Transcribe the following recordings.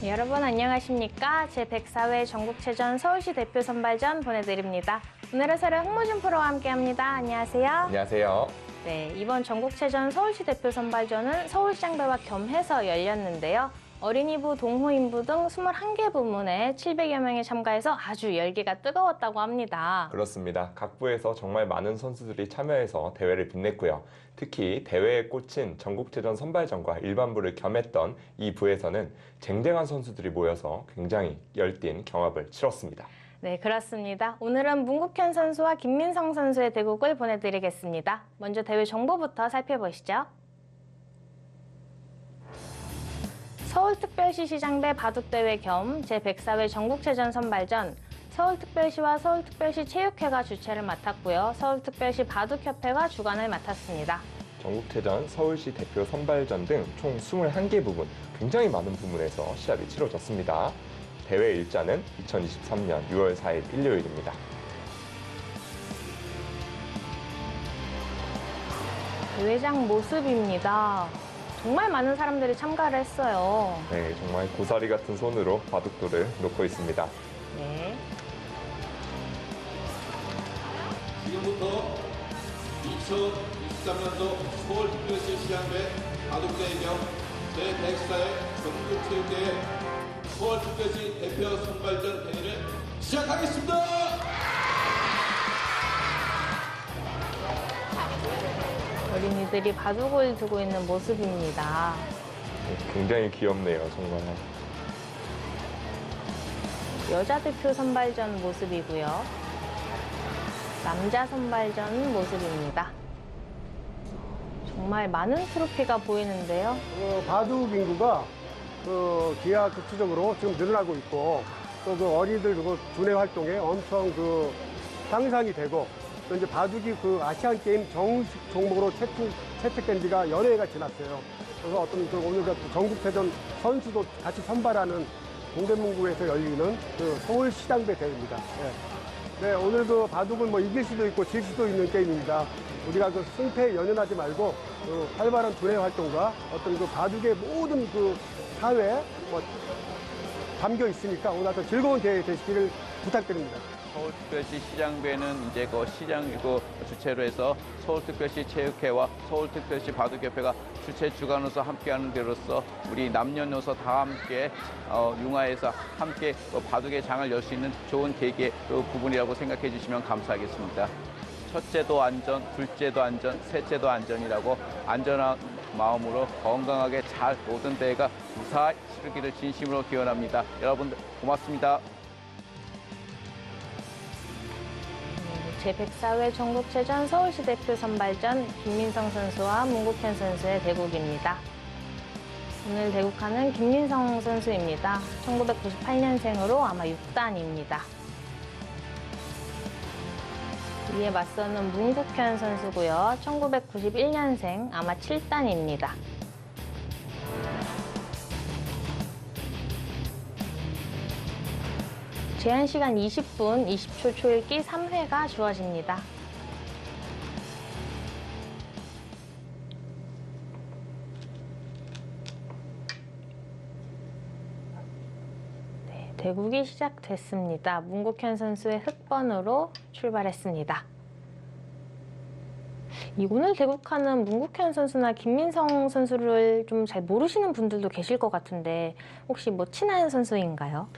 여러분 안녕하십니까? 제104회 전국체전 서울시 대표 선발전 보내드립니다. 오늘 해설은 홍무준 프로와 함께합니다. 안녕하세요. 안녕하세요. 네, 이번 전국체전 서울시 대표 선발전은 서울시장배와 겸해서 열렸는데요. 어린이부, 동호인부 등 21개 부문에 700여 명이 참가해서 아주 열기가 뜨거웠다고 합니다. 그렇습니다. 각 부에서 정말 많은 선수들이 참여해서 대회를 빛냈고요. 특히 대회에 꽂힌 전국체전 선발전과 일반부를 겸했던 이 부에서는 쟁쟁한 선수들이 모여서 굉장히 열띤 경합을 치렀습니다. 네, 그렇습니다. 오늘은 문국현 선수와 김민성 선수의 대국을 보내드리겠습니다. 먼저 대회 정보부터 살펴보시죠. 서울특별시 시장배 바둑대회 겸 제104회 전국체전 선발전, 서울특별시와 서울특별시 체육회가 주최를 맡았고요. 서울특별시 바둑협회가 주관을 맡았습니다. 전국체전, 서울시 대표 선발전 등 총 21개 부문, 굉장히 많은 부문에서 시합이 치러졌습니다. 대회 일자는 2023년 6월 4일 일요일입니다. 대회장 모습입니다. 정말 많은 사람들이 참가를 했어요. 네, 정말 고사리 같은 손으로 바둑돌을 놓고 있습니다. 네. 지금부터 2023년도 서울특별시 시장배 바둑대회 겸 제104회 전국체육대회 서울특별시 대표 선발전 대회를 시작하겠습니다. 어린이들이 바둑을 두고 있는 모습입니다. 네, 굉장히 귀엽네요, 정말. 여자 대표 선발전 모습이고요. 남자 선발전 모습입니다. 정말 많은 트로피가 보이는데요. 바둑 인구가 기하급수적으로 지금 늘어나고 있고 또 그 어린이들 두뇌 활동에 엄청 향상이 되고 또 이제 바둑이 아시안 게임 정식 종목으로 채택된 지가 여러 해가 지났어요. 그래서 오늘 전국체전 선수도 같이 선발하는 동대문구에서 열리는 서울시장배 대회입니다. 네, 오늘 바둑은 이길 수도 있고 질 수도 있는 게임입니다. 우리가 승패에 연연하지 말고 활발한 두뇌 활동과 바둑의 모든 사회에 담겨 있으니까 오늘 아주 즐거운 대회 되시기를 부탁드립니다. 서울특별시 시장배는 이제 시장이고 주최로 해서 서울특별시 체육회와 서울특별시 바둑협회가 주최 주관으로서 함께하는 데로서 우리 남녀노소 다 함께 융화해서 함께 바둑의 장을 열 수 있는 좋은 계기의 부분이라고 생각해 주시면 감사하겠습니다. 첫째도 안전, 둘째도 안전, 셋째도 안전이라고 안전한 마음으로 건강하게 잘 모든 대회가 무사히 치르기를 진심으로 기원합니다. 여러분들 고맙습니다. 제104회 전국체전 서울시 대표 선발전 김민성 선수와 문국현 선수의 대국입니다. 오늘 대국하는 김민성 선수입니다. 1998년생으로 아마 6단입니다. 이에 맞서는 문국현 선수고요. 1991년생 아마 7단입니다. 제한시간 20분 20초 초읽기 3회가 주어집니다. 네, 대국이 시작됐습니다. 문국현 선수의 흑번으로 출발했습니다. 오늘 대국하는 문국현 선수나 김민성 선수를 좀 잘 모르시는 분들도 계실 것 같은데 혹시 친한 선수인가요?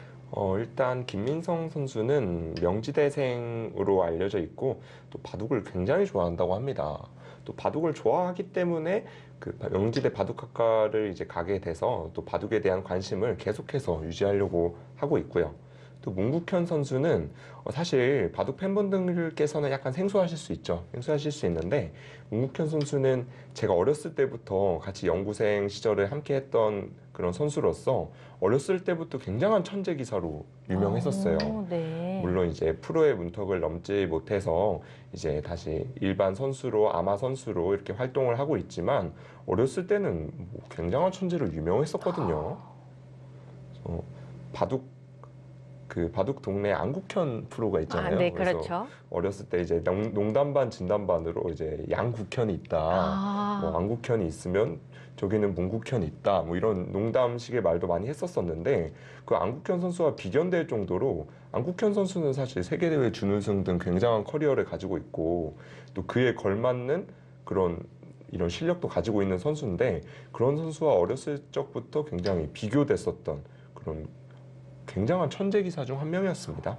일단 김민성 선수는 명지대생으로 알려져 있고 또 바둑을 굉장히 좋아한다고 합니다. 또 바둑을 좋아하기 때문에 명지대 바둑학과를 이제 가게 돼서 또 바둑에 대한 관심을 계속해서 유지하려고 하고 있고요. 또 문국현 선수는 사실 바둑 팬분들께서는 약간 생소하실 수 있죠. 생소하실 수 있는데 문국현 선수는 제가 어렸을 때부터 같이 연구생 시절을 함께 했던 그런 선수로서 어렸을 때부터 굉장한 천재 기사로 유명했었어요. 네. 물론 이제 프로의 문턱을 넘지 못해서 이제 다시 일반 선수로 아마 선수로 이렇게 활동을 하고 있지만 어렸을 때는 굉장한 천재로 유명했었거든요. 바둑 그 바둑 동네 안국현 프로가 있잖아요. 네, 그래서 그렇죠. 어렸을 때 이제 농담반 진담반으로 이제 양국현이 있다. 뭐 안국현이 있으면 저기는 문국현이 있다. 뭐 이런 농담식의 말도 많이 했었었는데 그 안국현 선수와 비견될 정도로 안국현 선수는 사실 세계대회 준우승 등 굉장한 커리어를 가지고 있고 또 그에 걸맞는 그런 이런 실력도 가지고 있는 선수인데 그런 선수와 어렸을 적부터 굉장히 비교됐었던 그런 굉장한 천재 기사 중 한 명이었습니다.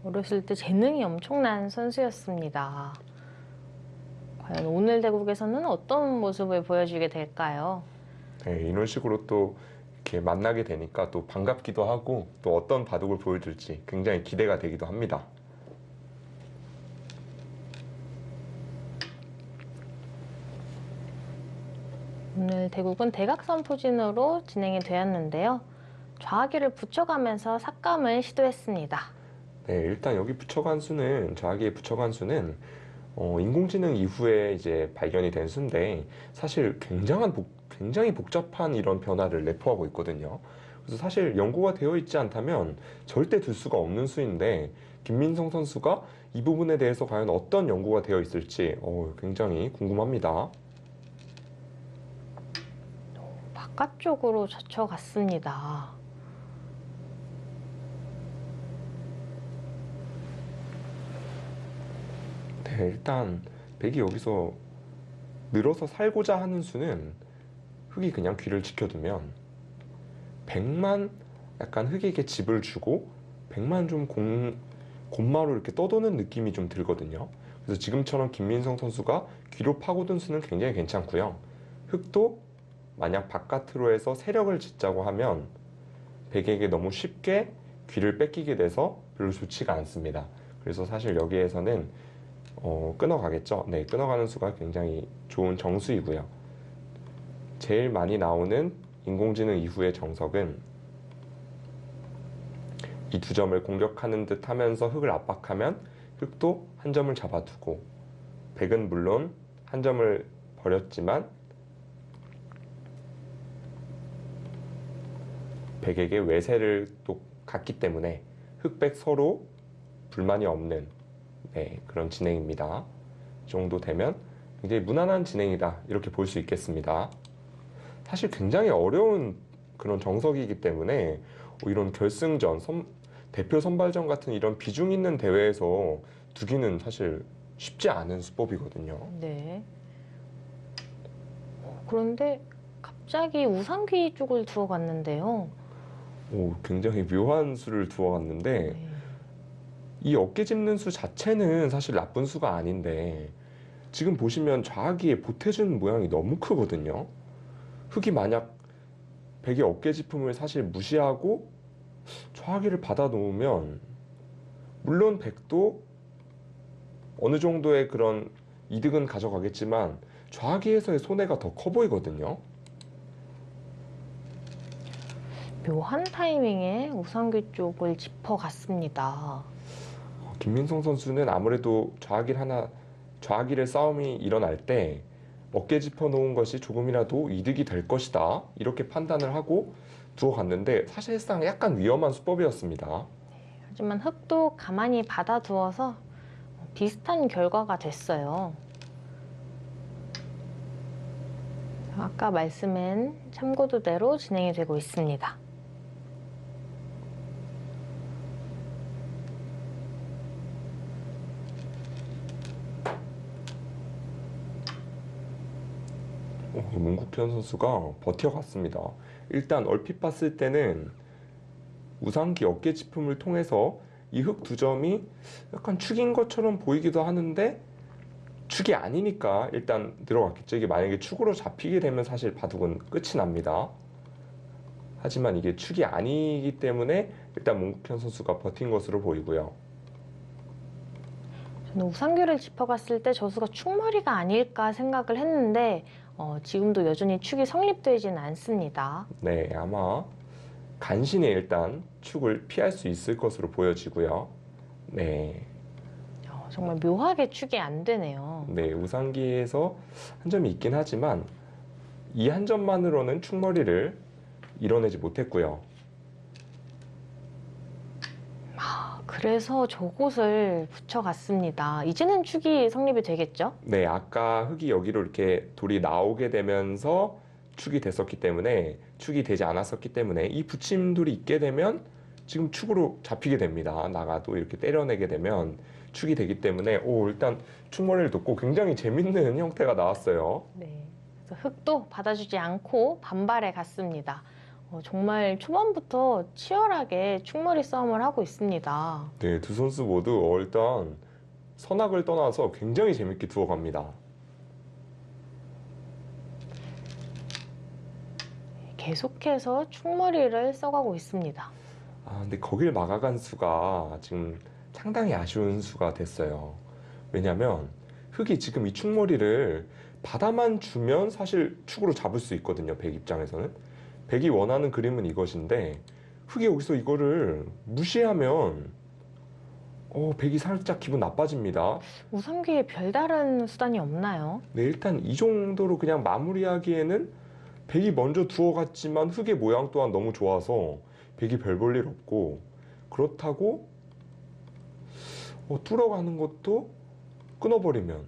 어렸을 때 재능이 엄청난 선수였습니다. 과연 오늘 대국에서는 어떤 모습을 보여주게 될까요? 네, 이런 식으로 또 이렇게 만나게 되니까 또 반갑기도 하고 또 어떤 바둑을 보여줄지 굉장히 기대가 되기도 합니다. 오늘 대국은 대각선 포진으로 진행이 되었는데요. 좌하기를 붙여가면서 삭감을 시도했습니다. 네, 일단 여기 붙여간 수는 좌하기에 붙여간 수는 인공지능 이후에 이제 발견이 된 수인데 사실 굉장히 복잡한 이런 변화를 내포하고 있거든요. 그래서 사실 연구가 되어 있지 않다면 절대 둘 수가 없는 수인데 김민성 선수가 이 부분에 대해서 과연 어떤 연구가 되어 있을지 굉장히 궁금합니다. 바깥쪽으로 젖혀갔습니다. 네, 일단 백이 여기서 늘어서 살고자 하는 수는 흑이 그냥 귀를 지켜두면 백만 약간 흑에게 집을 주고 백만 좀 곶마로 이렇게 떠도는 느낌이 좀 들거든요. 그래서 지금처럼 김민성 선수가 귀로 파고든 수는 굉장히 괜찮고요. 흑도 만약 바깥으로 해서 세력을 짓자고 하면 백에게 너무 쉽게 귀를 뺏기게 돼서 별로 좋지가 않습니다. 그래서 사실 여기에서는 끊어가겠죠. 네, 끊어가는 수가 굉장히 좋은 정수이고요. 제일 많이 나오는 인공지능 이후의 정석은 이 두 점을 공격하는 듯 하면서 흑을 압박하면 흑도 한 점을 잡아두고 백은 물론 한 점을 버렸지만 백에게 외세를 또 갔기 때문에 흑백 서로 불만이 없는 그런 진행입니다. 이 정도 되면 굉장히 무난한 진행이다 이렇게 볼 수 있겠습니다. 사실 굉장히 어려운 그런 정석이기 때문에 이런 결승전, 대표 선발전 같은 이런 비중 있는 대회에서 두기는 사실 쉽지 않은 수법이거든요. 네. 그런데 갑자기 우상귀 쪽을 두어갔는데요. 굉장히 묘한 수를 두어갔는데 네. 이 어깨 짚는 수 자체는 사실 나쁜 수가 아닌데 지금 보시면 좌하기에 보태준 모양이 너무 크거든요. 흑이 만약 백의 어깨 짚음을 사실 무시하고 좌하기를 받아 놓으면 물론 백도 어느 정도의 그런 이득은 가져가겠지만 좌하기에서의 손해가 더 커 보이거든요. 묘한 타이밍에 우상귀 쪽을 짚어갔습니다. 김민성 선수는 아무래도 좌하기를 싸움이 일어날 때 어깨 짚어 놓은 것이 조금이라도 이득이 될 것이다 이렇게 판단을 하고 두어갔는데 사실상 약간 위험한 수법이었습니다. 하지만 흑도 가만히 받아두어서 비슷한 결과가 됐어요. 아까 말씀한 참고도대로 진행이 되고 있습니다. 문국현 선수가 버텨갔습니다. 일단 얼핏 봤을 때는 우상기 어깨 짚음을 통해서 이 흑 두 점이 약간 축인 것처럼 보이기도 하는데 축이 아니니까 일단 들어갔겠죠. 이게 만약에 축으로 잡히게 되면 사실 바둑은 끝이 납니다. 하지만 이게 축이 아니기 때문에 일단 문국현 선수가 버틴 것으로 보이고요. 저는 우상귀를 짚어갔을 때 저수가 축머리가 아닐까 생각을 했는데 지금도 여전히 축이 성립되지는 않습니다. 네, 아마 간신히 일단 축을 피할 수 있을 것으로 보여지고요. 네, 정말 묘하게 축이 안 되네요. 네, 우상기에서 한 점이 있긴 하지만 이 한 점만으로는 축머리를 이뤄내지 못했고요. 그래서 저곳을 붙여갔습니다. 이제는 축이 성립이 되겠죠? 네, 아까 흙이 여기로 이렇게 돌이 나오게 되면서 축이 됐었기 때문에 축이 되지 않았었기 때문에 이 붙임돌이 있게 되면 지금 축으로 잡히게 됩니다. 나가도 이렇게 때려내게 되면 축이 되기 때문에 일단 축머리를 돋고 굉장히 재밌는 형태가 나왔어요. 네. 그래서 흙도 받아주지 않고 반발해 갔습니다. 정말 초반부터 치열하게 축머리 싸움을 하고 있습니다. 네, 두 선수 모두 일단 선악을 떠나서 굉장히 재밌게 두어갑니다. 계속해서 축머리를 써가고 있습니다. 근데 거길 막아간 수가 지금 상당히 아쉬운 수가 됐어요. 왜냐면 흙이 지금 이 축머리를 받아만 주면 사실 축으로 잡을 수 있거든요. 백 입장에서는. 백이 원하는 그림은 이것인데 흙이 여기서 이거를 무시하면 백이 살짝 기분 나빠집니다. 우상귀에 별다른 수단이 없나요? 네, 일단 이 정도로 그냥 마무리하기에는 백이 먼저 두어갔지만 흙의 모양 또한 너무 좋아서 백이 별 볼 일 없고, 그렇다고 뚫어가는 것도 끊어버리면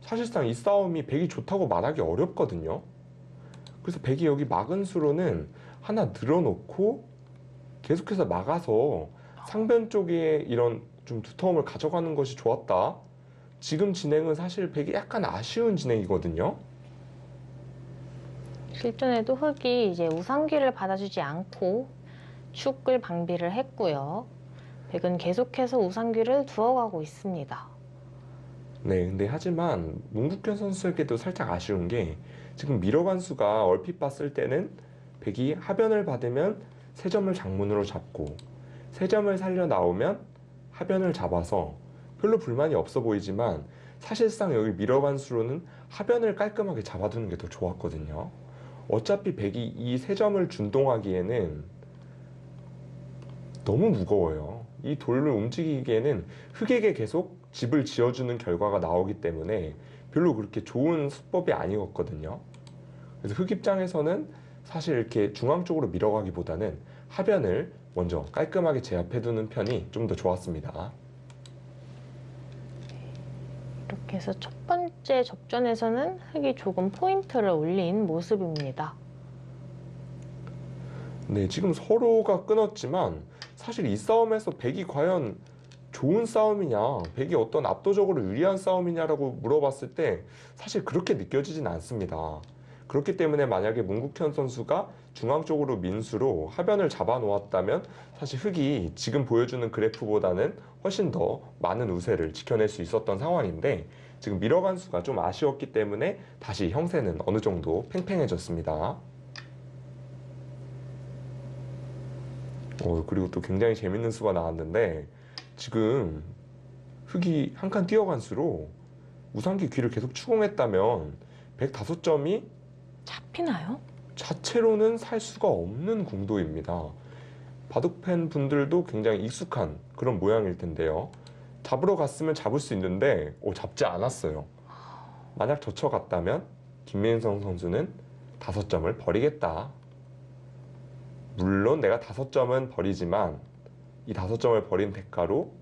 사실상 이 싸움이 백이 좋다고 말하기 어렵거든요. 그래서 백이 여기 막은 수로는 하나 늘어놓고 계속해서 막아서 상변 쪽에 이런 좀 두터움을 가져가는 것이 좋았다. 지금 진행은 사실 백이 약간 아쉬운 진행이거든요. 실전에도 흙이 이제 우상귀를 받아주지 않고 축을 방비를 했고요. 백은 계속해서 우상귀를 두어가고 있습니다. 네, 근데 하지만 문국현 선수에게도 살짝 아쉬운 게 지금 밀어간 수가 얼핏 봤을 때는 백이 하변을 받으면 세 점을 장문으로 잡고 세 점을 살려 나오면 하변을 잡아서 별로 불만이 없어 보이지만 사실상 여기 밀어간 수로는 하변을 깔끔하게 잡아두는 게 더 좋았거든요. 어차피 백이 이 세 점을 준동하기에는 너무 무거워요. 이 돌을 움직이기에는 흙에게 계속 집을 지어주는 결과가 나오기 때문에 별로 그렇게 좋은 수법이 아니었거든요. 그래서 흙 입장에서는 사실 이렇게 중앙 쪽으로 밀어가기보다는 하변을 먼저 깔끔하게 제압해두는 편이 좀 더 좋았습니다. 이렇게 해서 첫 번째 접전에서는 흙이 조금 포인트를 올린 모습입니다. 네, 지금 서로가 끊었지만 사실 이 싸움에서 백이 과연 좋은 싸움이냐, 백이 어떤 압도적으로 유리한 싸움이냐라고 물어봤을 때 사실 그렇게 느껴지진 않습니다. 그렇기 때문에 만약에 문국현 선수가 중앙 쪽으로 민수로 하변을 잡아 놓았다면 사실 흙이 지금 보여주는 그래프보다는 훨씬 더 많은 우세를 지켜낼 수 있었던 상황인데 지금 밀어간 수가 좀 아쉬웠기 때문에 다시 형세는 어느 정도 팽팽해졌습니다. 그리고 또 굉장히 재밌는 수가 나왔는데 지금 흙이 한 칸 뛰어간 수로 우상귀 귀를 계속 추궁했다면 105점이 잡히나요? 자체로는 살 수가 없는 궁도입니다. 바둑팬 분들도 굉장히 익숙한 그런 모양일 텐데요. 잡으러 갔으면 잡을 수 있는데 잡지 않았어요. 만약 젖혀갔다면 김민성 선수는 5점을 버리겠다. 물론 내가 5점은 버리지만 이 5점을 버린 대가로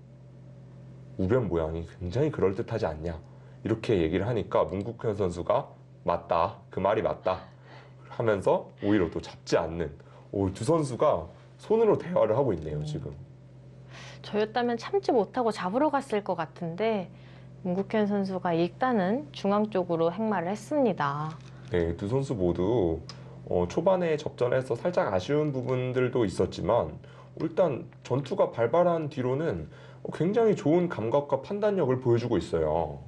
우변 모양이 굉장히 그럴듯하지 않냐, 이렇게 얘기를 하니까 문국현 선수가 맞다, 그 말이 맞다 하면서 오히려 또 잡지 않는, 두 선수가 손으로 대화를 하고 있네요 지금. 저였다면 참지 못하고 잡으러 갔을 것 같은데 문국현 선수가 일단은 중앙 쪽으로 행마를 했습니다. 네, 두 선수 모두 초반에 접전에서 살짝 아쉬운 부분들도 있었지만 일단 전투가 발발한 뒤로는 굉장히 좋은 감각과 판단력을 보여주고 있어요.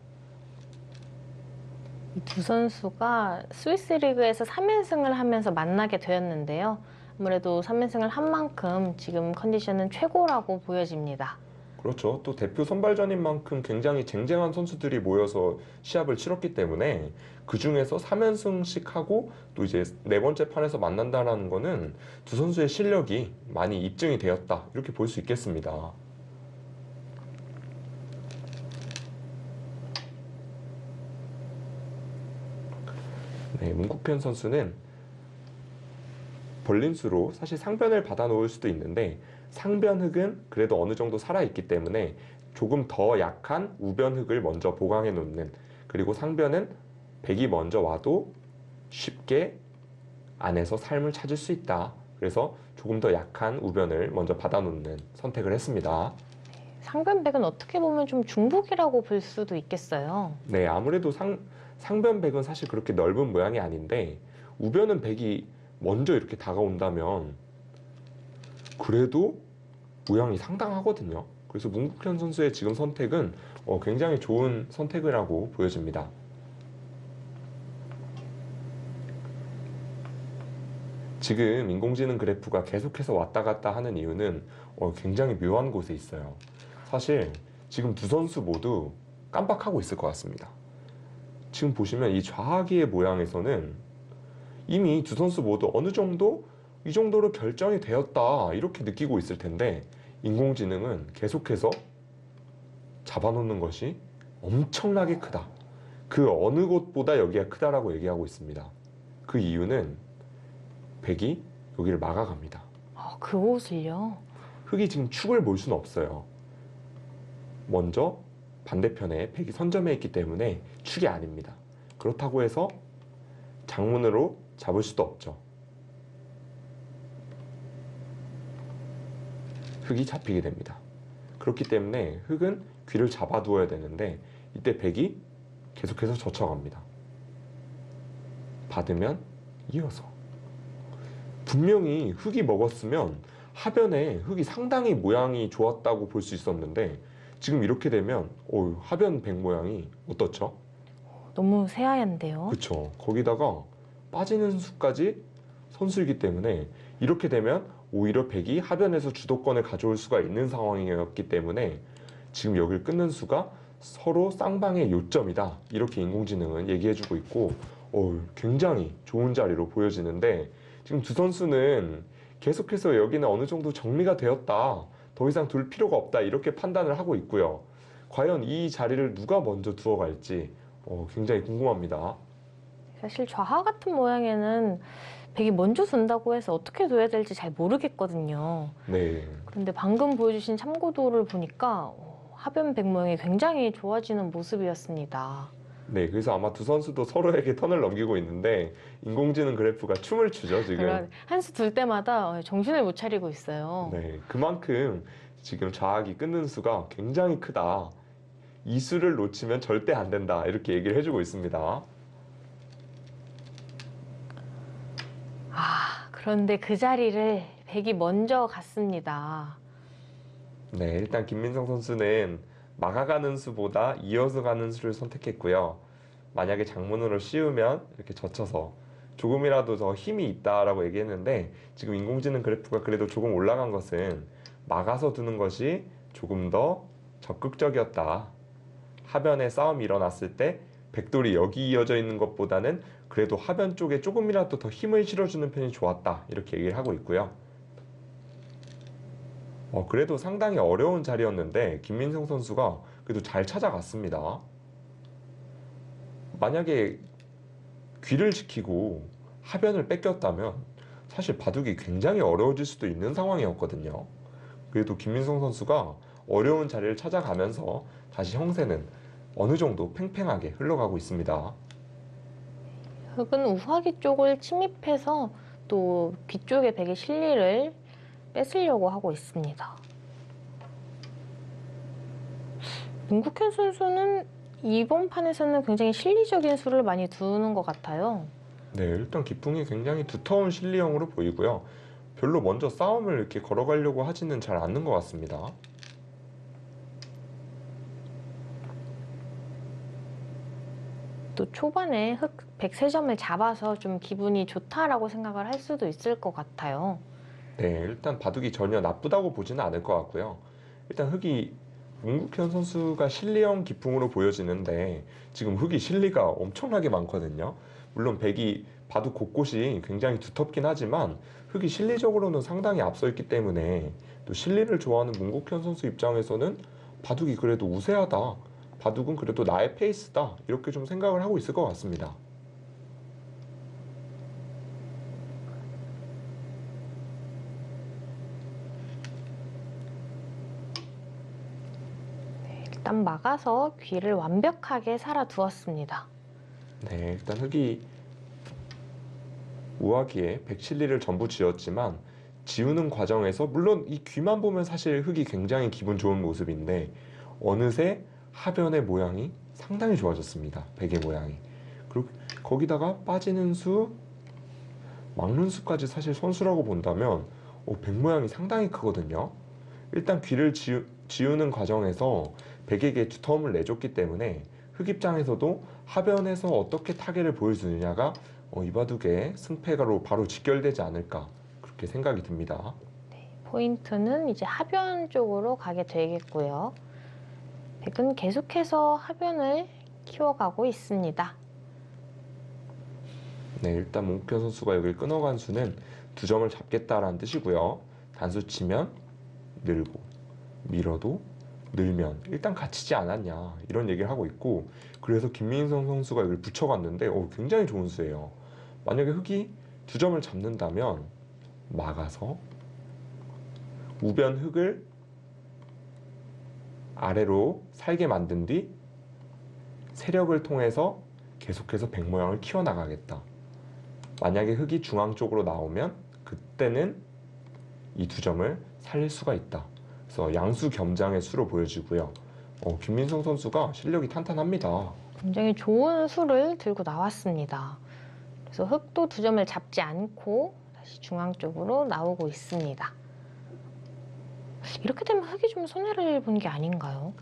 이 두 선수가 스위스 리그에서 3연승을 하면서 만나게 되었는데요. 아무래도 3연승을 한 만큼 지금 컨디션은 최고라고 보여집니다. 그렇죠. 또 대표 선발전인 만큼 굉장히 쟁쟁한 선수들이 모여서 시합을 치렀기 때문에 그 중에서 3연승씩 하고 또 이제 네 번째 판에서 만난다는 거는 두 선수의 실력이 많이 입증이 되었다, 이렇게 볼 수 있겠습니다. 네, 문국현 선수는 벌린 수로 사실 상변을 받아 놓을 수도 있는데 상변 흙은 그래도 어느 정도 살아있기 때문에 조금 더 약한 우변 흙을 먼저 보강해 놓는, 그리고 상변은 백이 먼저 와도 쉽게 안에서 삶을 찾을 수 있다. 그래서 조금 더 약한 우변을 먼저 받아 놓는 선택을 했습니다. 상변백은 어떻게 보면 좀 중복이라고 볼 수도 있겠어요. 네, 아무래도 상변백은 사실 그렇게 넓은 모양이 아닌데 우변은 백이 먼저 이렇게 다가온다면 그래도 모양이 상당하거든요. 그래서 문국현 선수의 지금 선택은 굉장히 좋은 선택이라고 보여집니다. 지금 인공지능 그래프가 계속해서 왔다 갔다 하는 이유는 굉장히 묘한 곳에 있어요. 사실 지금 두 선수 모두 깜빡하고 있을 것 같습니다. 지금 보시면 이 좌하기의 모양에서는 이미 두 선수 모두 어느 정도 이 정도로 결정이 되었다 이렇게 느끼고 있을 텐데 인공지능은 계속해서 잡아놓는 것이 엄청나게 크다. 그 어느 곳보다 여기가 크다라고 얘기하고 있습니다. 그 이유는 백이 여기를 막아갑니다. 그 옷을요? 흙이 지금 축을 볼 수는 없어요. 먼저 반대편에 백이 선점해 있기 때문에 축이 아닙니다. 그렇다고 해서 장문으로 잡을 수도 없죠. 흙이 잡히게 됩니다. 그렇기 때문에 흙은 귀를 잡아두어야 되는데 이때 백이 계속해서 젖혀갑니다. 받으면 이어서. 분명히 흙이 먹었으면 하변에 흙이 상당히 모양이 좋았다고 볼 수 있었는데 지금 이렇게 되면 하변 백 모양이 어떻죠? 너무 새하얀데요. 그렇죠. 거기다가 빠지는 수까지 선수이기 때문에 이렇게 되면 오히려 백이 하변에서 주도권을 가져올 수가 있는 상황이었기 때문에 지금 여기를 끊는 수가 서로 쌍방의 요점이다. 이렇게 인공지능은 얘기해주고 있고 굉장히 좋은 자리로 보여지는데 지금 두 선수는 계속해서 여기는 어느 정도 정리가 되었다. 더 이상 둘 필요가 없다. 이렇게 판단을 하고 있고요. 과연 이 자리를 누가 먼저 두어갈지 굉장히 궁금합니다. 사실 좌하 같은 모양에는 백이 먼저 둔다고 해서 어떻게 둬야 될지 잘 모르겠거든요. 네. 그런데 방금 보여주신 참고도를 보니까 하변 백 모양이 굉장히 좋아지는 모습이었습니다. 네, 그래서 아마 두 선수도 서로에게 턴을 넘기고 있는데 인공지능 그래프가 춤을 추죠, 지금. 한 수 둘 때마다 정신을 못 차리고 있어요. 네, 그만큼 지금 좌악이 끊는 수가 굉장히 크다. 이 수를 놓치면 절대 안 된다. 이렇게 얘기를 해주고 있습니다. 그런데 그 자리를 백이 먼저 갔습니다. 네, 일단 김민성 선수는 막아가는 수보다 이어서 가는 수를 선택했고요. 만약에 장문으로 씌우면 이렇게 젖혀서 조금이라도 더 힘이 있다라고 얘기했는데 지금 인공지능 그래프가 그래도 조금 올라간 것은 막아서 두는 것이 조금 더 적극적이었다. 하변에 싸움이 일어났을 때 백돌이 여기 이어져 있는 것보다는 그래도 하변 쪽에 조금이라도 더 힘을 실어주는 편이 좋았다. 이렇게 얘기를 하고 있고요. 그래도 상당히 어려운 자리였는데 김민성 선수가 그래도 잘 찾아갔습니다. 만약에 귀를 지키고 하변을 뺏겼다면 사실 바둑이 굉장히 어려워질 수도 있는 상황이었거든요. 그래도 김민성 선수가 어려운 자리를 찾아가면서 다시 형세는 어느 정도 팽팽하게 흘러가고 있습니다. 흙은 우하기 쪽을 침입해서 또 귀 쪽의 백의 실리를 뺏으려고 하고 있습니다. 문국현 선수는 이번 판에서는 굉장히 실리적인 수를 많이 두는 것 같아요. 네, 일단 기풍이 굉장히 두터운 실리형으로 보이고요. 별로 먼저 싸움을 이렇게 걸어가려고 하지는 잘 않는 것 같습니다. 또 초반에 흙 103점을 잡아서 좀 기분이 좋다라고 생각을 할 수도 있을 것 같아요. 네, 일단 바둑이 전혀 나쁘다고 보지는 않을 것 같고요. 일단 흙이 문국현 선수가 실리형 기풍으로 보여지는데 지금 흙이 실리가 엄청나게 많거든요. 물론 백이 바둑 곳곳이 굉장히 두텁긴 하지만 흙이 실리적으로는 상당히 앞서 있기 때문에 또 실리를 좋아하는 문국현 선수 입장에서는 바둑이 그래도 우세하다. 바둑은 그래도 나의 페이스다. 이렇게 좀 생각을 하고 있을 것 같습니다. 일단 막아서 귀를 완벽하게 살아두었습니다. 네, 일단 흙이 우아기에 백칠리를 전부 지었지만 지우는 과정에서 물론 이 귀만 보면 사실 흙이 굉장히 기분 좋은 모습인데 어느새 하변의 모양이 상당히 좋아졌습니다. 베개 모양이. 그리고 거기다가 빠지는 수, 막는 수까지 사실 선수라고 본다면 백 모양이 상당히 크거든요. 일단 귀를 지우는 과정에서 백에게 두터움을 내줬기 때문에 흙 입장에서도 하변에서 어떻게 타개를 보여주느냐가 이 바둑의 승패가로 바로 직결되지 않을까 그렇게 생각이 듭니다. 포인트는 이제 하변 쪽으로 가게 되겠고요. 백은 계속해서 하변을 키워가고 있습니다. 네, 일단 몽현 선수가 여기를 끊어간 수는 2점을 잡겠다라는 뜻이고요. 단수 치면 늘고 밀어도 늘면 일단 갇히지 않았냐 이런 얘기를 하고 있고 그래서 김민성 선수가 여기를 붙여갔는데 굉장히 좋은 수예요. 만약에 흙이 2점을 잡는다면 막아서 우변 흙을 아래로 살게 만든 뒤 세력을 통해서 계속해서 백 모양을 키워나가겠다. 만약에 흙이 중앙 쪽으로 나오면 그때는 이 2점을 살릴 수가 있다. 그래서 양수 겸장의 수로 보여지고요. 김민성 선수가 실력이 탄탄합니다. 굉장히 좋은 수를 들고 나왔습니다. 그래서 흙도 2점을 잡지 않고 다시 중앙 쪽으로 나오고 있습니다. 이렇게 되면 흙이 좀 손해를 본 게 아닌가요?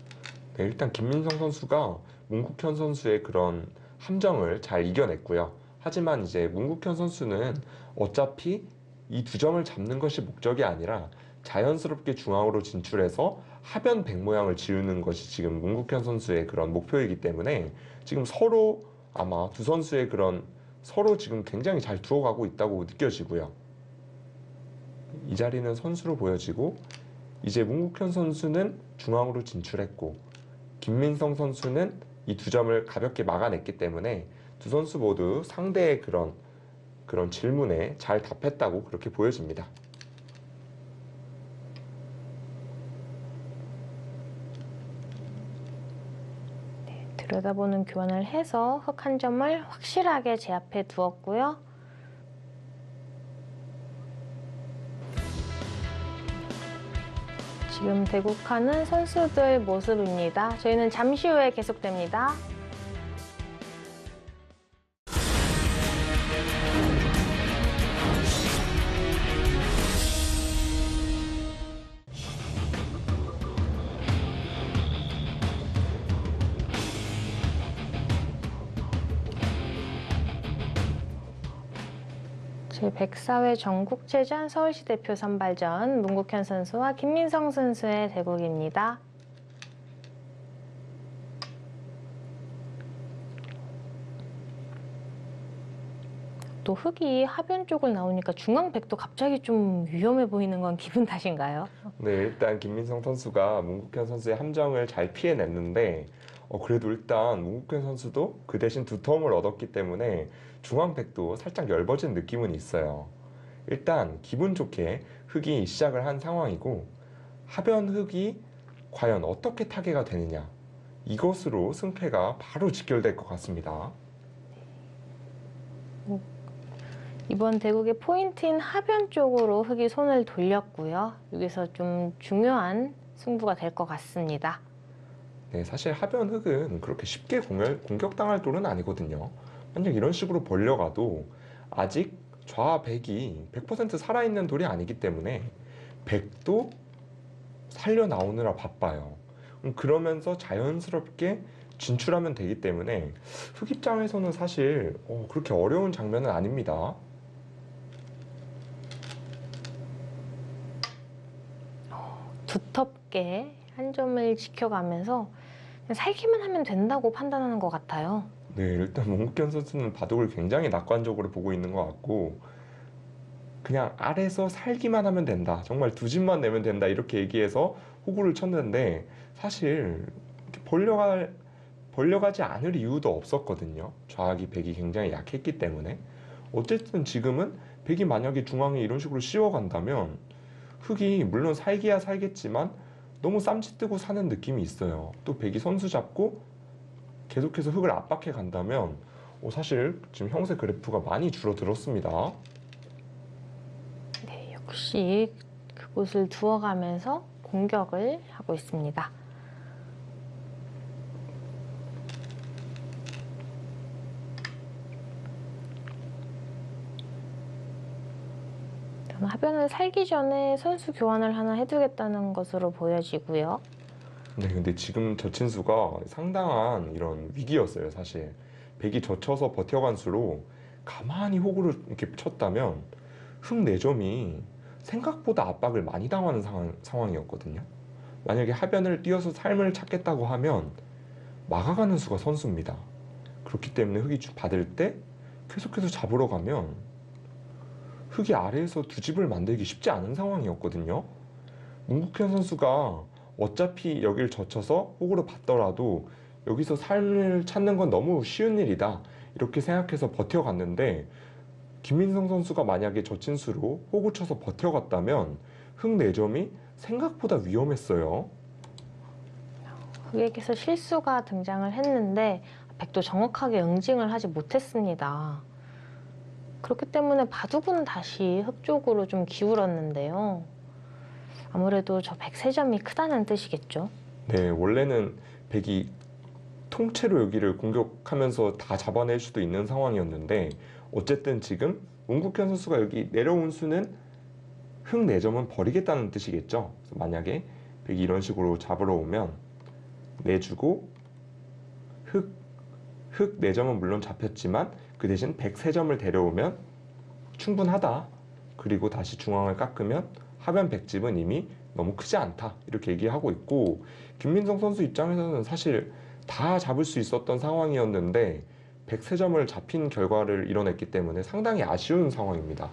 네, 일단 김민성 선수가 문국현 선수의 그런 함정을 잘 이겨냈고요. 하지만 이제 문국현 선수는 어차피 이 2점을 잡는 것이 목적이 아니라 자연스럽게 중앙으로 진출해서 하변 백 모양을 지우는 것이 지금 문국현 선수의 그런 목표이기 때문에 지금 서로 아마 두 선수의 그런 서로 지금 굉장히 잘 두어가고 있다고 느껴지고요. 이 자리는 선수로 보여지고 이제 문국현 선수는 중앙으로 진출했고 김민성 선수는 이 2점을 가볍게 막아냈기 때문에 두 선수 모두 상대의 그런 질문에 잘 답했다고 그렇게 보여집니다. 들여다보는 교환을 해서 흙 한 점을 확실하게 제압해 두었고요. 지금 대국하는 선수들 모습입니다. 저희는 잠시 후에 계속됩니다. 제104회 전국체전 서울시 대표 선발전 문국현 선수와 김민성 선수의 대국입니다. 또 흙이 하변 쪽을 나오니까 중앙백도 갑자기 좀 위험해 보이는 건 기분 탓인가요? 네, 일단 김민성 선수가 문국현 선수의 함정을 잘 피해냈는데 그래도 일단 문국현 선수도 그 대신 두터움을 얻었기 때문에 중앙백도 살짝 엷어진 느낌은 있어요. 일단 기분 좋게 흙이 시작을 한 상황이고 하변 흙이 과연 어떻게 타개가 되느냐 이것으로 승패가 바로 직결될 것 같습니다. 이번 대국의 포인트인 하변 쪽으로 흙이 손을 돌렸고요. 여기서 좀 중요한 승부가 될 것 같습니다. 네, 사실 하변 흙은 그렇게 쉽게 공격당할 돌은 아니거든요. 만약 이런 식으로 벌려가도 아직 좌 백이 100% 살아있는 돌이 아니기 때문에 백도 살려 나오느라 바빠요. 그러면서 자연스럽게 진출하면 되기 때문에 흙 입장에서는 사실 그렇게 어려운 장면은 아닙니다. 두텁게 한 점을 지켜가면서 그냥 살기만 하면 된다고 판단하는 것 같아요. 네, 일단 문국현 선수는 바둑을 굉장히 낙관적으로 보고 있는 것 같고 그냥 아래서 살기만 하면 된다. 정말 두 집만 내면 된다. 이렇게 얘기해서 호구를 쳤는데 사실 벌려가지 않을 이유도 없었거든요. 좌악이 백이 굉장히 약했기 때문에. 어쨌든 지금은 백이 만약에 중앙에 이런 식으로 씌워간다면 흙이 물론 살기야 살겠지만 너무 쌈짓뜨고 사는 느낌이 있어요. 또 백이 선수 잡고 계속해서 흙을 압박해 간다면 사실 지금 형세 그래프가 많이 줄어들었습니다. 네, 역시 그곳을 두어가면서 공격을 하고 있습니다. 하변을 살기 전에 선수 교환을 하나 해두겠다는 것으로 보여지고요. 네, 근데 지금 저친수가 상당한 이런 위기였어요, 사실. 백이 젖혀서 버텨간 수로 가만히 호구를 이렇게 쳤다면 흙 4점이 생각보다 압박을 많이 당하는 상황이었거든요. 만약에 하변을 뛰어서 삶을 찾겠다고 하면 막아가는 수가 선수입니다. 그렇기 때문에 흙이 받을 때 계속해서 잡으러 가면 흙이 아래에서 두 집을 만들기 쉽지 않은 상황이었거든요. 문국현 선수가 어차피 여길 젖혀서 호구로 받더라도 여기서 삶을 찾는 건 너무 쉬운 일이다 이렇게 생각해서 버텨갔는데, 김민성 선수가 만약에 저친수로 호구 쳐서 버텨갔다면 흙 4점이 생각보다 위험했어요. 흙에게서 실수가 등장을 했는데 백도 정확하게 응징을 하지 못했습니다. 그렇기 때문에 바둑은 다시 흙 쪽으로 좀 기울었는데요. 아무래도 저 103점이 크다는 뜻이겠죠. 네, 원래는 백이 통째로 여기를 공격하면서 다 잡아낼 수도 있는 상황이었는데, 어쨌든 지금 문국현 선수가 여기 내려온 수는 흙 4점은 버리겠다는 뜻이겠죠. 그래서 만약에 백이 이런 식으로 잡으러 오면 내주고 흙 4점은 물론 잡혔지만 그 대신 103점을 데려오면 충분하다. 그리고 다시 중앙을 깎으면 하변 100집은 이미 너무 크지 않다. 이렇게 얘기하고 있고, 김민성 선수 입장에서는 사실 다 잡을 수 있었던 상황이었는데 103점을 잡힌 결과를 이뤄냈기 때문에 상당히 아쉬운 상황입니다.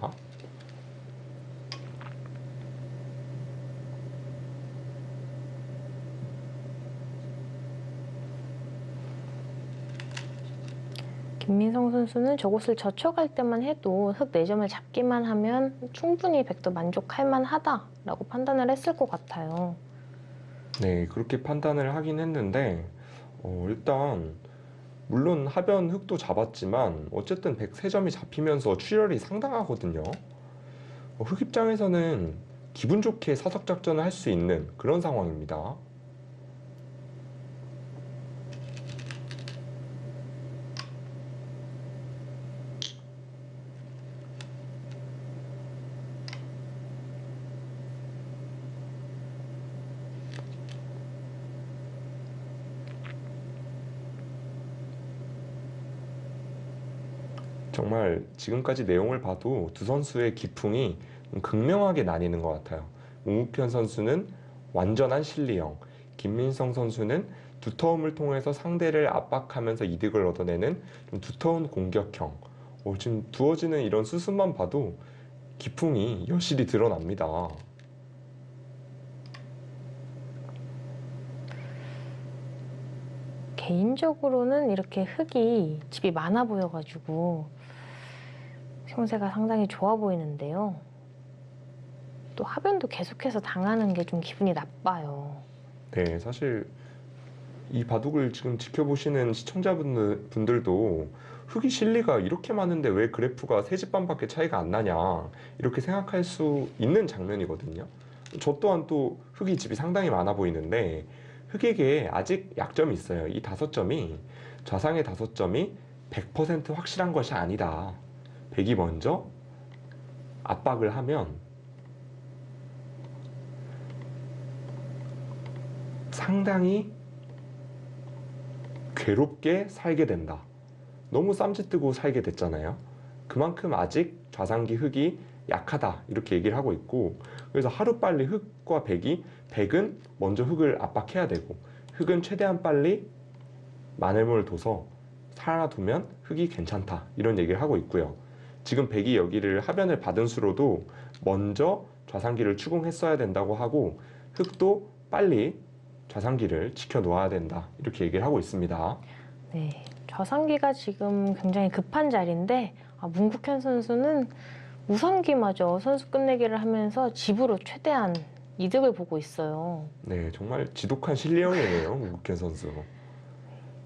김민성 선수는 저곳을 젖혀갈 때만 해도 흙 4점을 잡기만 하면 충분히 백도 만족할 만하다라고 판단을 했을 것 같아요. 네, 그렇게 판단을 하긴 했는데 일단 물론 하변 흙도 잡았지만 어쨌든 103점이 잡히면서 출혈이 상당하거든요. 흙 입장에서는 기분 좋게 사석 작전을 할 수 있는 그런 상황입니다. 정말 지금까지 내용을 봐도 두 선수의 기풍이 극명하게 나뉘는 것 같아요. 문국현 선수는 완전한 실리형, 김민성 선수는 두터움을 통해서 상대를 압박하면서 이득을 얻어내는 좀 두터운 공격형. 지금 두어지는 이런 수순만 봐도 기풍이 여실히 드러납니다. 개인적으로는 이렇게 흙이 집이 많아 보여가지고 형세가 상당히 좋아 보이는데요. 또 하변도 계속해서 당하는 게 좀 기분이 나빠요. 네, 사실 이 바둑을 지금 지켜보시는 시청자분들도 흙이 실리가 이렇게 많은데 왜 그래프가 3집 반밖에 차이가 안 나냐 이렇게 생각할 수 있는 장면이거든요. 저 또한 또 흙이 집이 상당히 많아 보이는데 흙에게 아직 약점이 있어요. 이 5점이 좌상의 5점이 100% 확실한 것이 아니다. 백이 먼저 압박을 하면 상당히 괴롭게 살게 된다. 너무 쌈짓뜨고 살게 됐잖아요. 그만큼 아직 좌상기 흙이 약하다 이렇게 얘기를 하고 있고, 그래서 하루빨리 흙과 백은 먼저 흙을 압박해야 되고 흙은 최대한 빨리 마늘물을 둬서 살아두면 흙이 괜찮다 이런 얘기를 하고 있고요. 지금 백이 여기를 하변을 받은 수로도 먼저 좌상기를 추궁했어야 된다고 하고 흙도 빨리 좌상기를 지켜놓아야 된다 이렇게 얘기를 하고 있습니다. 네, 좌상기가 지금 굉장히 급한 자리인데 문국현 선수는 우상기마저 선수 끝내기를 하면서 집으로 최대한 이득을 보고 있어요. 네, 정말 지독한 실리형이네요, 문국현 선수.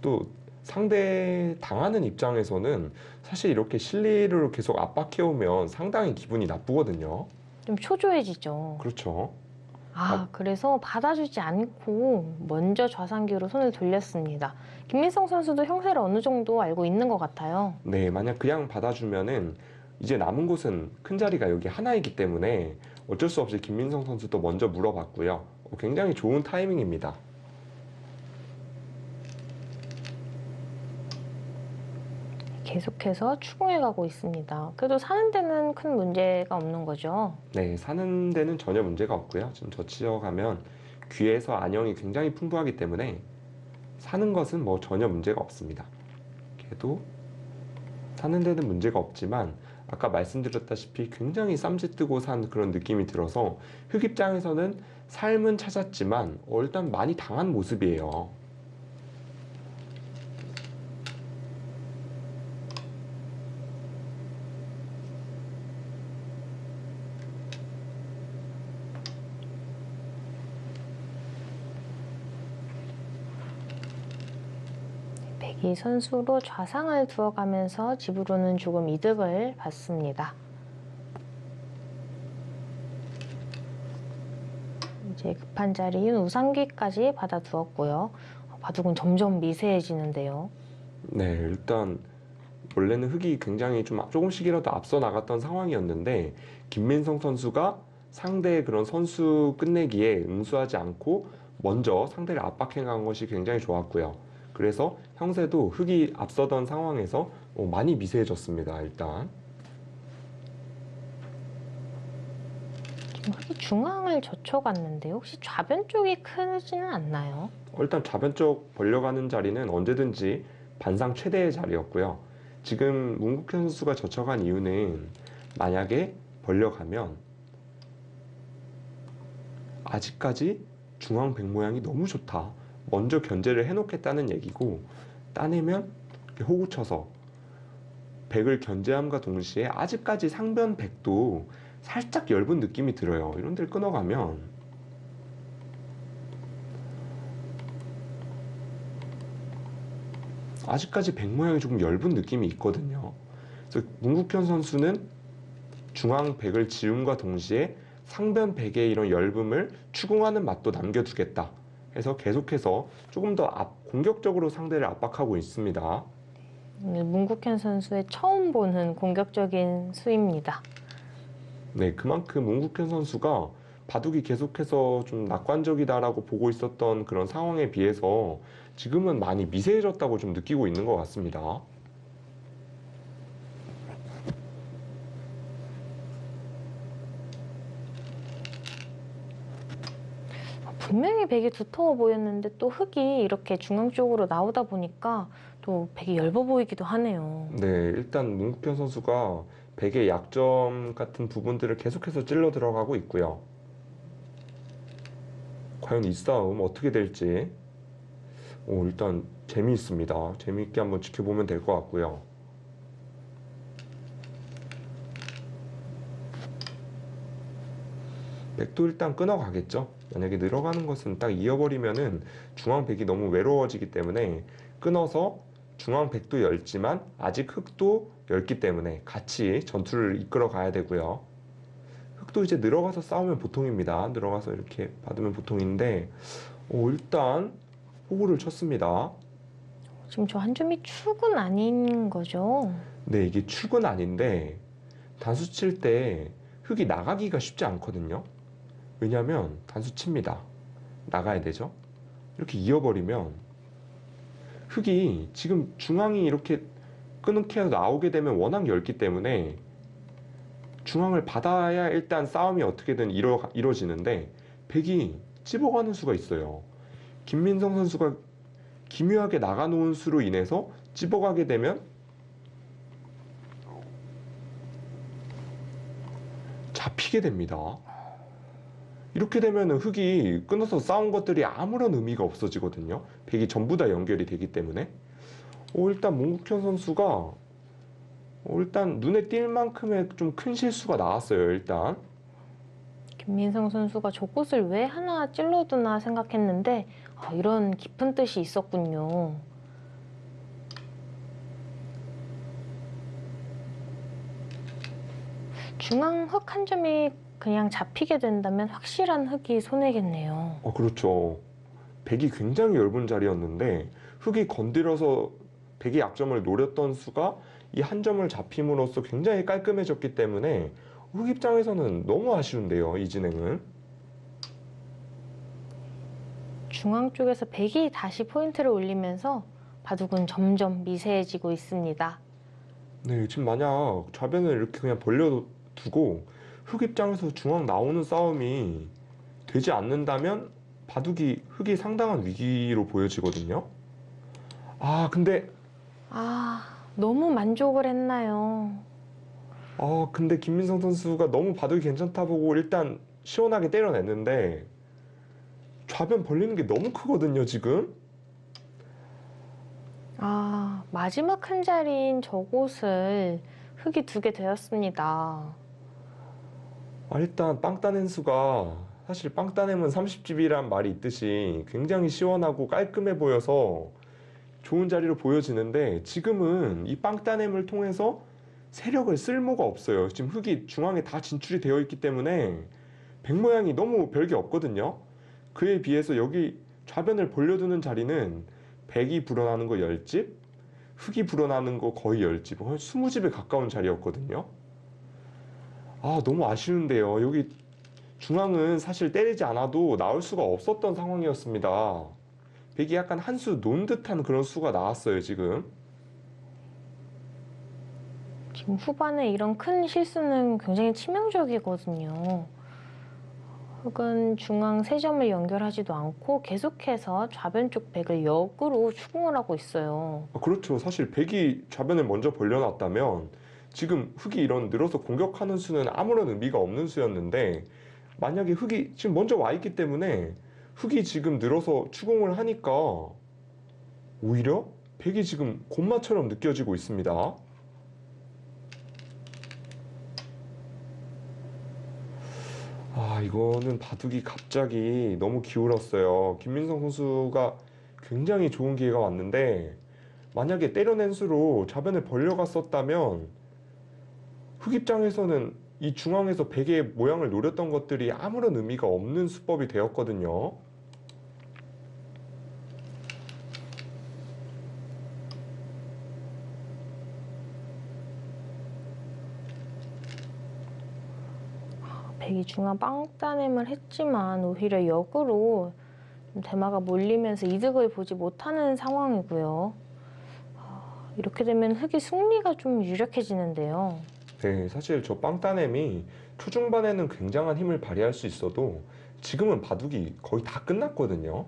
또 상대 당하는 입장에서는 사실 이렇게 실리를 계속 압박해오면 상당히 기분이 나쁘거든요. 좀 초조해지죠. 그렇죠. 그래서 받아주지 않고 먼저 좌상기로 손을 돌렸습니다. 김민성 선수도 형세를 어느 정도 알고 있는 것 같아요. 네, 만약 그냥 받아주면은 이제 남은 곳은 큰 자리가 여기 하나이기 때문에 어쩔 수 없이 김민성 선수도 먼저 물어봤고요. 굉장히 좋은 타이밍입니다. 계속해서 추궁해 가고 있습니다. 그래도 사는 데는 큰 문제가 없는 거죠. 네, 사는 데는 전혀 문제가 없고요. 지금 저 지어가면 귀에서 안형이 굉장히 풍부하기 때문에 사는 것은 뭐 전혀 문제가 없습니다. 걔도 사는 데는 문제가 없지만 아까 말씀드렸다시피 굉장히 쌈짓뜨고 산 그런 느낌이 들어서 흑 입장에서는 삶은 찾았지만 일단 많이 당한 모습이에요. 백이 선수로 좌상을 두어가면서 집으로는 조금 이득을 받습니다. 이제 급한 자리인 우상귀까지 받아두었고요. 바둑은 점점 미세해지는데요. 네, 일단 원래는 흑이 굉장히 조금씩이라도 앞서 나갔던 상황이었는데 김민성 선수가 상대의 그런 선수 끝내기에 응수하지 않고 먼저 상대를 압박해 간 것이 굉장히 좋았고요. 그래서 형세도 흑이 앞서던 상황에서 많이 미세해졌습니다. 일단 지금 흑이 중앙을 젖혀갔는데 혹시 좌변 쪽이 크지는 않나요? 일단 좌변 쪽 벌려가는 자리는 언제든지 반상 최대의 자리였고요. 지금 문국현 선수가 젖혀간 이유는 만약에 벌려가면 아직까지 중앙 백 모양이 너무 좋다. 먼저 견제를 해놓겠다는 얘기고 따내면 이렇게 호구 쳐서 백을 견제함과 동시에 아직까지 상변 백도 살짝 엷은 느낌이 들어요. 이런 데를 끊어가면 아직까지 백 모양이 조금 엷은 느낌이 있거든요. 그래서 문국현 선수는 중앙 백을 지움과 동시에 상변 백의 이런 엷음을 추궁하는 맛도 남겨두겠다 해서 계속해서 조금 더 공격적으로 상대를 압박하고 있습니다. 문국현 선수의 처음 보는 공격적인 수입니다. 네, 그만큼 문국현 선수가 바둑이 계속해서 좀 낙관적이다라고 보고 있었던 그런 상황에 비해서 지금은 많이 미세해졌다고 좀 느끼고 있는 것 같습니다. 분명히 백이 두터워 보였는데 또 흑이 이렇게 중앙 쪽으로 나오다 보니까 또 백이 엷어 보이기도 하네요. 네, 일단 문국현 선수가 백의 약점 같은 부분들을 계속해서 찔러 들어가고 있고요. 과연 이 싸움 어떻게 될지 일단 재미있습니다. 재미있게 한번 지켜보면 될 것 같고요. 백도 일단 끊어가겠죠. 만약에 늘어가는 것은 딱 이어버리면은 중앙 백이 너무 외로워지기 때문에 끊어서 중앙 백도 열지만 아직 흑도 열기 때문에 같이 전투를 이끌어 가야 되고요. 흑도 이제 늘어가서 싸우면 보통입니다. 늘어가서 이렇게 받으면 보통인데 일단 호구를 쳤습니다. 지금 저 한 점이 축은 아닌 거죠? 네, 이게 축은 아닌데 단수 칠 때 흑이 나가기가 쉽지 않거든요. 왜냐하면 단수 칩니다. 나가야 되죠. 이렇게 이어버리면 흑이 지금 중앙이 이렇게 끊게 나오게 되면 워낙 넓기 때문에 중앙을 받아야 일단 싸움이 어떻게든 이루어지는데 백이 찝어가는 수가 있어요. 김민성 선수가 기묘하게 나가놓은 수로 인해서 찝어가게 되면 잡히게 됩니다. 이렇게 되면 흑이 끊어서 싸운 것들이 아무런 의미가 없어지거든요. 백이 전부 다 연결이 되기 때문에 일단 문국현 선수가 일단 눈에 띌 만큼의 좀 큰 실수가 나왔어요. 일단 김민성 선수가 저곳을 왜 하나 찔러두나 생각했는데 이런 깊은 뜻이 있었군요. 중앙 흙 한 점이 그냥 잡히게 된다면 확실한 흙이 손해겠네요. 그렇죠. 백이 굉장히 얇은 자리였는데 흙이 건드려서 백의 약점을 노렸던 수가 이 한 점을 잡힘으로써 굉장히 깔끔해졌기 때문에 흙 입장에서는 너무 아쉬운데요, 이 진행은. 중앙 쪽에서 백이 다시 포인트를 올리면서 바둑은 점점 미세해지고 있습니다. 네, 지금 만약 좌변을 이렇게 그냥 벌려두고 흙 입장에서 중앙 나오는 싸움이 되지 않는다면 흙이 상당한 위기로 보여지거든요. 근데 너무 만족을 했나요? 근데 김민성 선수가 너무 바둑이 괜찮다 보고 일단 시원하게 때려냈는데 좌변 벌리는 게 너무 크거든요, 지금. 마지막 한 자리인 저곳을 흙이 두게 되었습니다. 일단 빵 따낸 수가 사실 빵 따내면 30집이란 말이 있듯이 굉장히 시원하고 깔끔해 보여서 좋은 자리로 보여지는데 지금은 이 빵 따냄을 통해서 세력을 쓸모가 없어요. 지금 흙이 중앙에 다 진출이 되어 있기 때문에 백 모양이 너무 별게 없거든요. 그에 비해서 여기 좌변을 벌려두는 자리는 백이 불어나는 거 10집, 흙이 불어나는 거 거의 10집, 거의 20집에 가까운 자리였거든요. 너무 아쉬운데요. 여기 중앙은 사실 때리지 않아도 나올 수가 없었던 상황이었습니다. 백이 약간 한 수 놓은 듯한 그런 수가 나왔어요, 지금. 지금 후반에 이런 큰 실수는 굉장히 치명적이거든요. 흙은 중앙 3점을 연결하지도 않고 계속해서 좌변 쪽 백을 역으로 추궁을 하고 있어요. 그렇죠. 사실 백이 좌변을 먼저 벌려놨다면 지금 흙이 이런 늘어서 공격하는 수는 아무런 의미가 없는 수였는데 만약에 흙이 지금 먼저 와 있기 때문에 흙이 지금 늘어서 추궁을 하니까 오히려 백이 지금 곤마처럼 느껴지고 있습니다. 이거는 바둑이 갑자기 너무 기울었어요. 김민성 선수가 굉장히 좋은 기회가 왔는데 만약에 때려낸 수로 좌변을 벌려갔었다면 흙 입장에서는 이 중앙에서 백의 모양을 노렸던 것들이 아무런 의미가 없는 수법이 되었거든요. 백이 중앙 빵 따냄을 했지만 오히려 역으로 대마가 몰리면서 이득을 보지 못하는 상황이고요. 이렇게 되면 흙이 승리가 좀 유력해지는데요. 네, 사실 저 빵 따냄이 초중반에는 굉장한 힘을 발휘할 수 있어도 지금은 바둑이 거의 다 끝났거든요.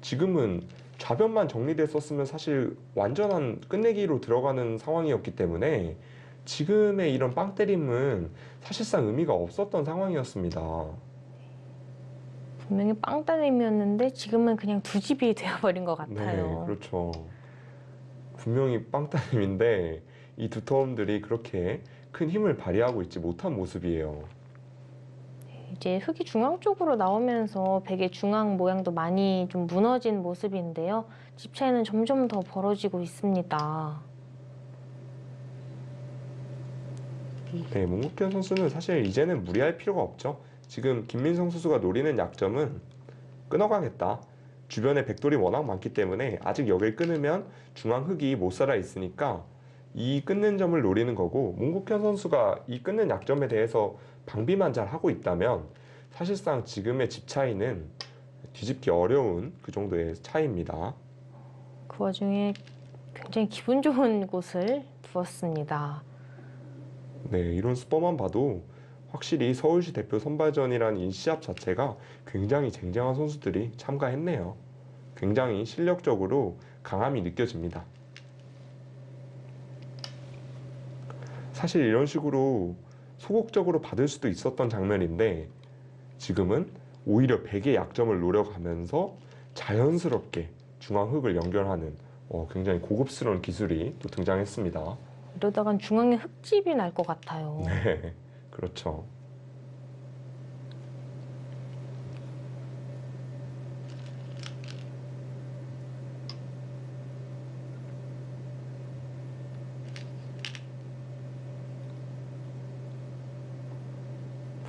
지금은 좌변만 정리됐었으면 사실 완전한 끝내기로 들어가는 상황이었기 때문에 지금의 이런 빵 때림은 사실상 의미가 없었던 상황이었습니다. 분명히 빵 따냄이었는데 지금은 그냥 두 집이 되어버린 것 같아요. 네, 그렇죠. 분명히 빵 따냄인데 이 두터움들이 그렇게 큰 힘을 발휘하고 있지 못한 모습이에요. 이제 흙이 중앙 쪽으로 나오면서 백의 중앙 모양도 많이 좀 무너진 모습인데요. 집 차이는 점점 더 벌어지고 있습니다. 네, 문국현 선수는 사실 이제는 무리할 필요가 없죠. 지금 김민성 선수가 노리는 약점은 끊어가겠다. 주변에 백돌이 워낙 많기 때문에 아직 여길 끊으면 중앙 흙이 못 살아 있으니까 이 끊는 점을 노리는 거고, 문국현 선수가 이 끊는 약점에 대해서 방비만 잘 하고 있다면 사실상 지금의 집 차이는 뒤집기 어려운 그 정도의 차이입니다. 그 와중에 굉장히 기분 좋은 곳을 두었습니다. 네, 이런 수법만 봐도 확실히 서울시 대표 선발전이라는 이 시합 자체가 굉장히 쟁쟁한 선수들이 참가했네요. 굉장히 실력적으로 강함이 느껴집니다. 사실 이런 식으로 소극적으로 받을 수도 있었던 장면인데 지금은 오히려 백의 약점을 노려가면서 자연스럽게 중앙 흙을 연결하는 굉장히 고급스러운 기술이 또 등장했습니다. 이러다간 중앙에 흙집이 날 것 같아요. 네, 그렇죠.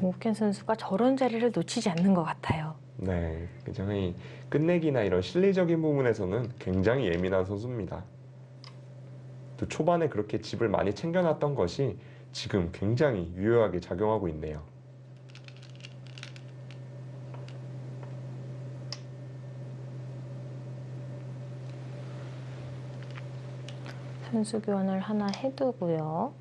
문국현 선수가 저런 자리를 놓치지 않는 것 같아요. 네, 굉장히 끝내기나 이런 실리적인 부분에서는 굉장히 예민한 선수입니다. 또 초반에 그렇게 집을 많이 챙겨놨던 것이 지금 굉장히 유효하게 작용하고 있네요. 선수 교환을 하나 해두고요.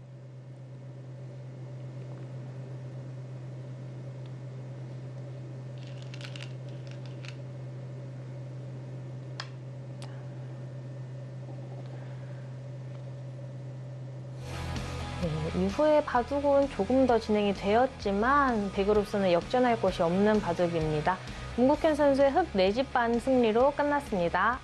네, 이후에 바둑은 조금 더 진행이 되었지만 백으로서는 역전할 곳이 없는 바둑입니다. 문국현 선수의 흑 4집 반 승리로 끝났습니다.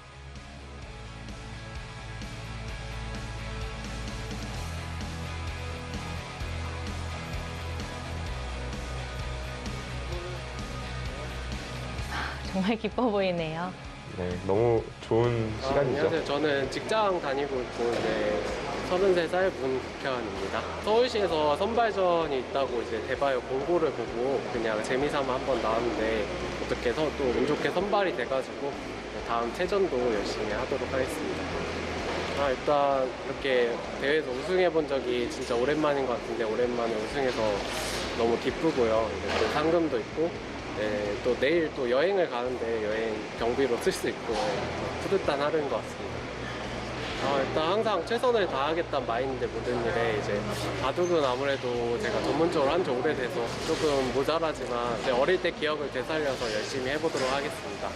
정말 기뻐 보이네요. 네, 너무 좋은 시간이죠. 안녕하세요. 저는 직장 다니고 있고 이제 33살 문국현입니다. 서울시에서 선발전이 있다고 이제 대바이오 공고를 보고 그냥 재미삼아 한번 나왔는데 어떻게 해서 또 운 좋게 선발이 돼가지고 다음 체전도 열심히 하도록 하겠습니다. 일단 이렇게 대회에서 우승해 본 적이 진짜 오랜만인 것 같은데 오랜만에 우승해서 너무 기쁘고요. 이제 또 상금도 있고 네, 또 내일 또 여행을 가는데 여행 경비로 쓸 수 있고 뿌듯한 하루인 것 같습니다. 일단 항상 최선을 다하겠다는 마인드 모든 일에 이제 바둑은 아무래도 제가 전문적으로 한 지 오래돼서 조금 모자라지만 제 어릴 때 기억을 되살려서 열심히 해보도록 하겠습니다.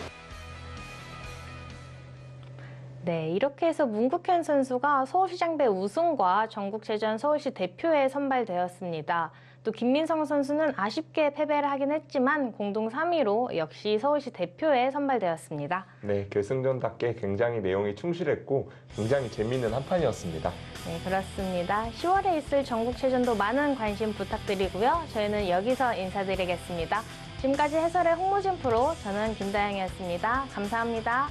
네, 이렇게 해서 문국현 선수가 서울시장배 우승과 전국체전 서울시 대표에 선발되었습니다. 또 김민성 선수는 아쉽게 패배를 하긴 했지만 공동 3위로 역시 서울시 대표에 선발되었습니다. 네, 결승전답게 굉장히 내용이 충실했고 굉장히 재미있는 한판이었습니다. 네, 그렇습니다. 10월에 있을 전국체전도 많은 관심 부탁드리고요. 저희는 여기서 인사드리겠습니다. 지금까지 해설의 홍무진 프로, 저는 김다영이었습니다. 감사합니다.